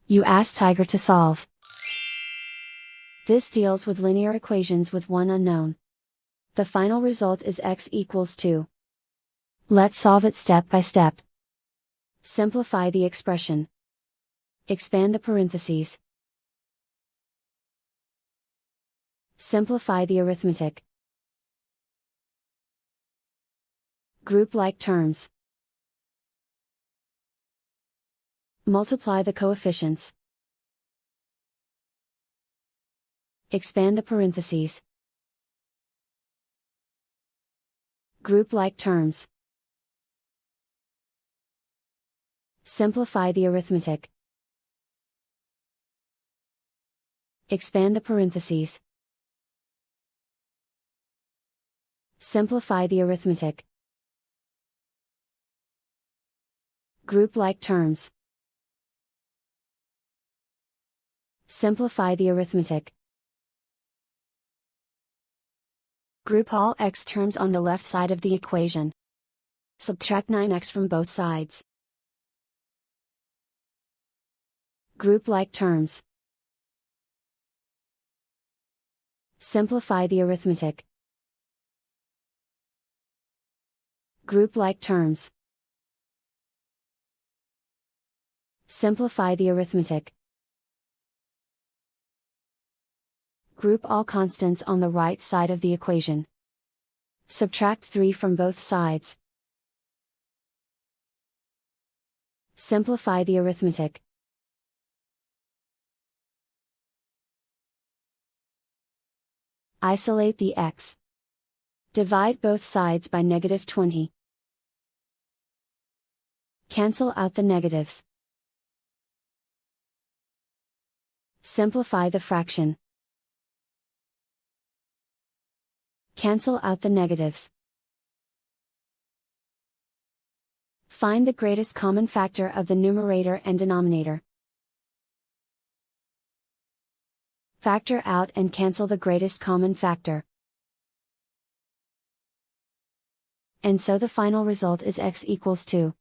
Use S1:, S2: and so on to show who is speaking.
S1: You ask Tiger to solve. This deals with linear equations with one unknown. The final result is x equals 2. Let's solve it step by step. Simplify the expression. Expand the parentheses. Simplify the arithmetic. Group like terms. Multiply the coefficients. Expand the parentheses. Group like terms. Simplify the arithmetic. Expand the parentheses. Simplify the arithmetic. Group like terms. Simplify the arithmetic. Group all x terms on the left side of the equation. Subtract 9x from both sides. Group like terms. Simplify the arithmetic. Group like terms. Simplify the arithmetic. Group all constants on the right side of the equation. Subtract 3 from both sides. Simplify the arithmetic. Isolate the x. Divide both sides by -20. Cancel out the negatives. Simplify the fraction. Cancel out the negatives. Find the greatest common factor of the numerator and denominator. Factor out and cancel the greatest common factor. And so the final result is x equals 2.